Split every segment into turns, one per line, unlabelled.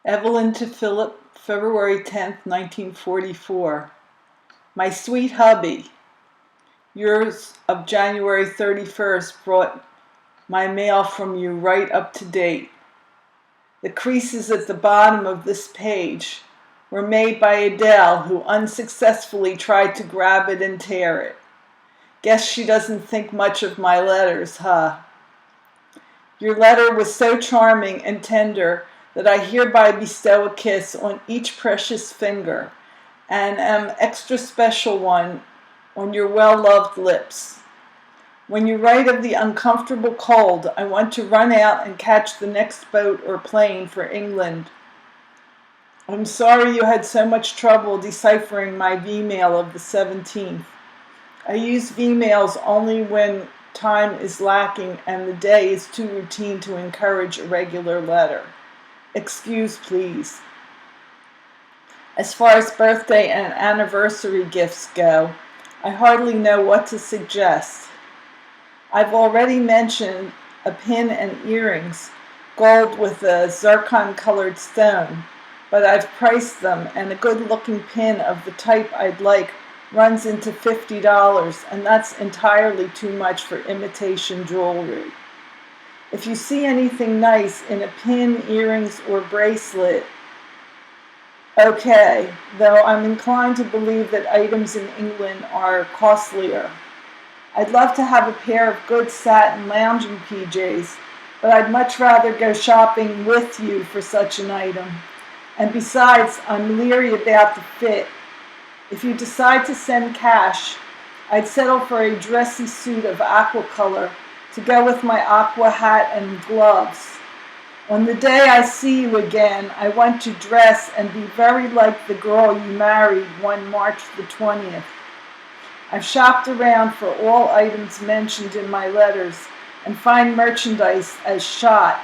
Evelyn to Philip, February 10th, 1944. My sweet hubby, yours of January 31st brought my mail from you right up to date. The creases at the bottom of this page were made by Adele, who unsuccessfully tried to grab it and tear it. Guess she doesn't think much of my letters, huh? Your letter was so charming and tender that I hereby bestow a kiss on each precious finger, and an extra special one on your well-loved lips. When you write of the uncomfortable cold, I want to run out and catch the next boat or plane for England. I'm sorry you had so much trouble deciphering my V-mail of the 17th. I use V-mails only when time is lacking and the day is too routine to encourage a regular letter. Excuse, please. As far as birthday and anniversary gifts go, I hardly know what to suggest. I've already mentioned a pin and earrings, gold with a zircon-colored stone, but I've priced them, and a good-looking pin of the type I'd like runs into $50, and that's entirely too much for imitation jewelry. If you see anything nice in a pin, earrings, or bracelet, okay, though I'm inclined to believe that items in England are costlier. I'd love to have a pair of good satin lounging PJs, but I'd much rather go shopping with you for such an item. And besides, I'm leery about the fit. If you decide to send cash, I'd settle for a dressy suit of aqua color to go with my aqua hat and gloves. On the day I see you again, I want to dress and be very like the girl you married one March the 20th. I've shopped around for all items mentioned in my letters and find merchandise as shot,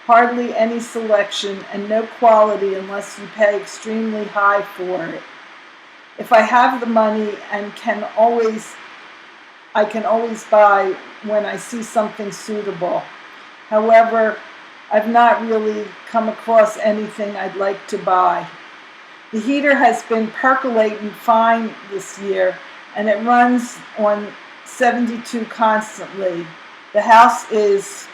hardly any selection and no quality unless you pay extremely high for it. If I have the money and I can always buy when I see something suitable. However, I've not really come across anything I'd like to buy. The heater has been percolating fine this year, and it runs on 72 constantly. The house is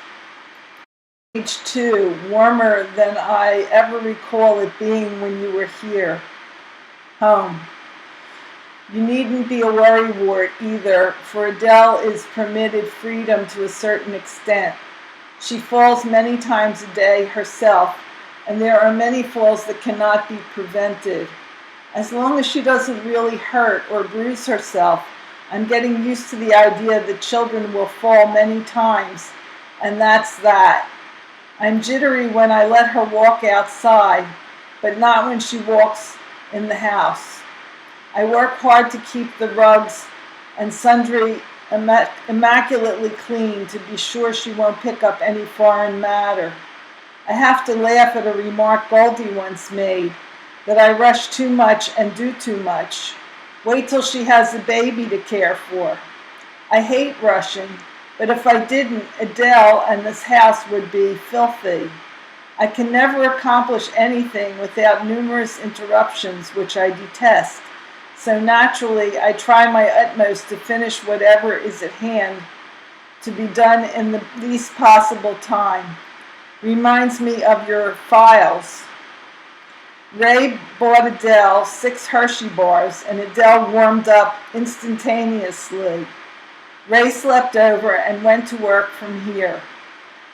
stage 2, warmer than I ever recall it being when you were here. Home. You needn't be a worrywart either, for Adele is permitted freedom to a certain extent. She falls many times a day herself, and there are many falls that cannot be prevented. As long as she doesn't really hurt or bruise herself, I'm getting used to the idea that children will fall many times, and that's that. I'm jittery when I let her walk outside, but not when she walks in the house. I work hard to keep the rugs and sundry immaculately clean to be sure she won't pick up any foreign matter. I have to laugh at a remark Goldie once made, that I rush too much and do too much. Wait till she has a baby to care for. I hate rushing, but if I didn't, Adele and this house would be filthy. I can never accomplish anything without numerous interruptions, which I detest. So naturally, I try my utmost to finish whatever is at hand to be done in the least possible time. Reminds me of your files. Ray bought Adele 6 Hershey bars, and Adele warmed up instantaneously. Ray slept over and went to work from here.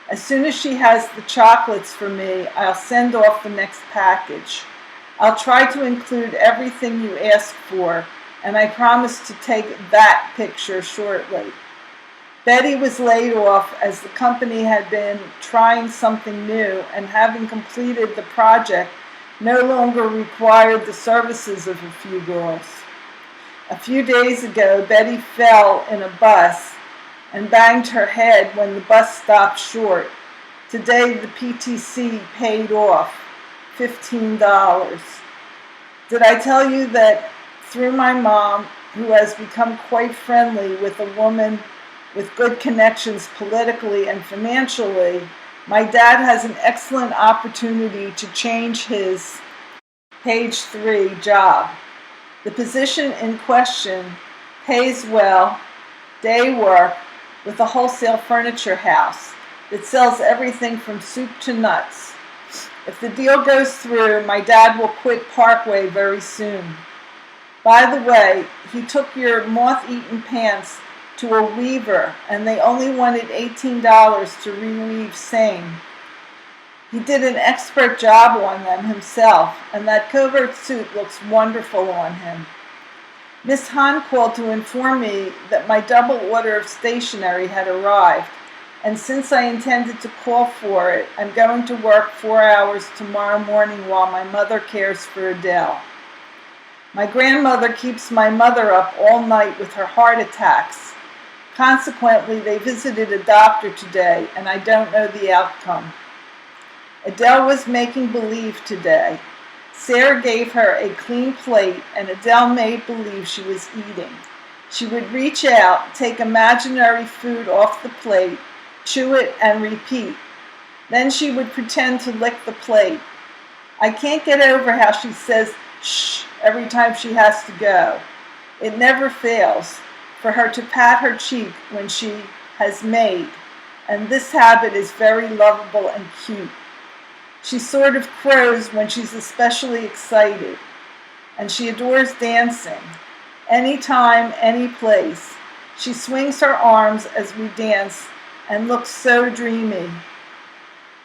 As soon as she has the chocolates for me, I'll send off the next package. I'll try to include everything you ask for, and I promise to take that picture shortly. Betty was laid off as the company had been trying something new, and having completed the project, no longer required the services of a few girls. A few days ago, Betty fell in a bus and banged her head when the bus stopped short. Today, the PTC paid off $15. Did I tell you that through my mom, who has become quite friendly with a woman with good connections politically and financially My dad has an excellent opportunity to change his page 3 job. The position in question pays well, day work, with a wholesale furniture house that sells everything from soup to nuts. If the deal goes through, my dad will quit Parkway very soon. By the way, he took your moth-eaten pants to a weaver, and they only wanted $18 to reweave same. He did an expert job on them himself, and that covert suit looks wonderful on him. Miss Hahn called to inform me that my double order of stationery had arrived, and since I intended to call for it, I'm going to work 4 hours tomorrow morning while my mother cares for Adele. My grandmother keeps my mother up all night with her heart attacks. Consequently, they visited a doctor today, and I don't know the outcome. Adele was making believe today. Sarah gave her a clean plate, and Adele made believe she was eating. She would reach out, take imaginary food off the plate, chew it, and repeat. Then she would pretend to lick the plate. I can't get over how she says shh every time she has to go. It never fails for her to pat her cheek when she has made, and this habit is very lovable and cute. She sort of crows when she's especially excited, and she adores dancing. Anytime, any place. She swings her arms as we dance and looks so dreamy.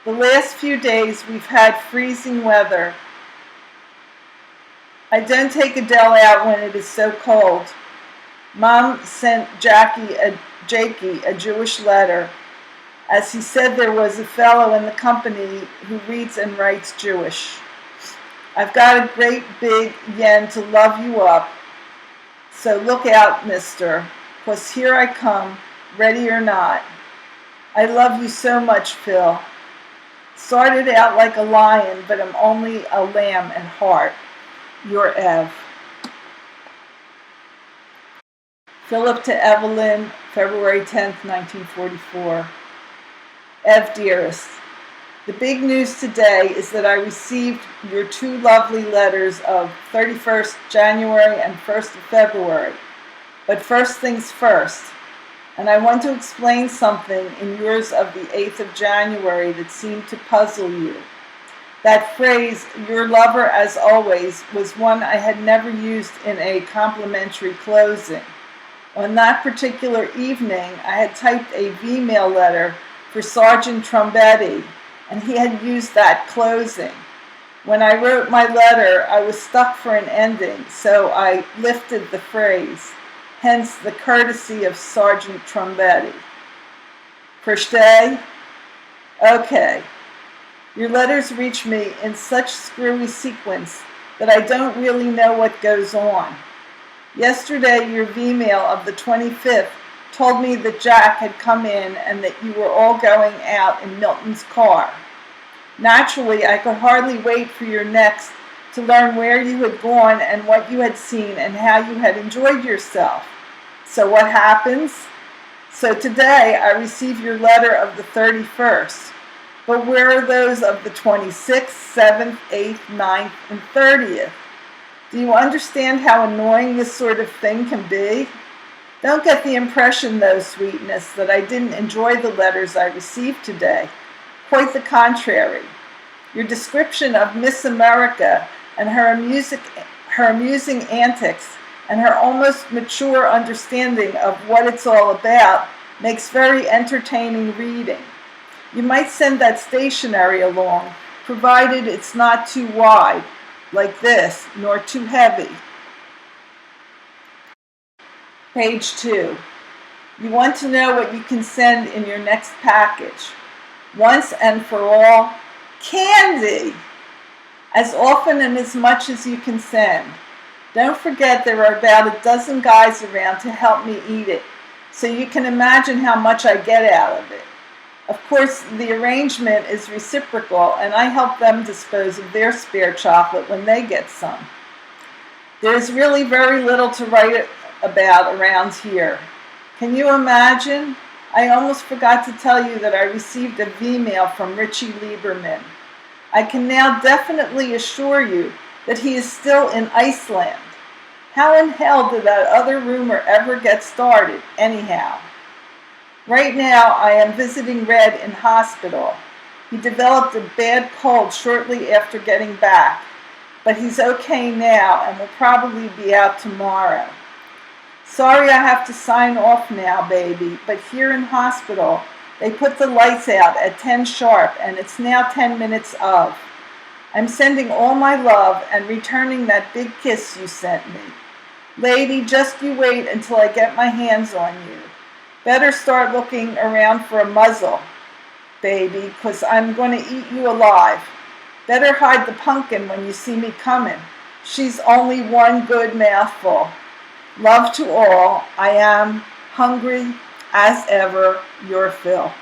The last few days we've had freezing weather. I don't take Adele out when it is so cold. Mom sent Jakey a Jewish letter, as he said there was a fellow in the company who reads and writes Jewish. I've got a great big yen to love you up, so look out, mister, 'cause here I come, ready or not. I love you so much, Phil. Started out like a lion, but I'm only a lamb at heart. Your Ev. Philip to Evelyn, February 10th, 1944. Ev, dearest, the big news today is that I received your 2 lovely letters of 31st January and 1st of February. But first things first, and I want to explain something in yours of the 8th of January that seemed to puzzle you. That phrase, your lover as always, was one I had never used in a complimentary closing. On that particular evening, I had typed a V-mail letter for Sergeant Trombetti, and he had used that closing. When I wrote my letter, I was stuck for an ending, so I lifted the phrase, hence the courtesy of Sergeant Trombetti. Versteh? Okay. Your letters reach me in such screwy sequence that I don't really know what goes on. Yesterday, your V-mail of the 25th told me that Jack had come in and that you were all going out in Milton's car. Naturally, I could hardly wait for your next to learn where you had gone and what you had seen and how you had enjoyed yourself. So what happens? So today, I receive your letter of the 31st. But where are those of the 26th, 7th, 8th, 9th, and 30th? Do you understand how annoying this sort of thing can be? Don't get the impression, though, sweetness, that I didn't enjoy the letters I received today. Quite the contrary. Your description of Miss America and her amusing antics and her almost mature understanding of what it's all about makes very entertaining reading. You might send that stationery along, provided it's not too wide, like this, nor too heavy. Page 2. You want to know what you can send in your next package. Once and for all, candy! As often and as much as you can send. Don't forget there are about a dozen guys around to help me eat it, so you can imagine how much I get out of it. Of course, the arrangement is reciprocal, and I help them dispose of their spare chocolate when they get some. There is really very little to write about around here. Can you imagine? I almost forgot to tell you that I received a V-mail from Richie Lieberman. I can now definitely assure you that he is still in Iceland. How in hell did that other rumor ever get started, anyhow? Right now, I am visiting Red in hospital. He developed a bad cold shortly after getting back, but he's okay now and will probably be out tomorrow. Sorry I have to sign off now, baby, but here in hospital, they put the lights out at 10 sharp and it's now 10 minutes of. I'm sending all my love and returning that big kiss you sent me. Lady, just you wait until I get my hands on you. Better start looking around for a muzzle, baby, 'cause I'm going to eat you alive. Better hide the pumpkin when you see me coming. She's only one good mouthful. Love to all. I am hungry as ever, your Phil.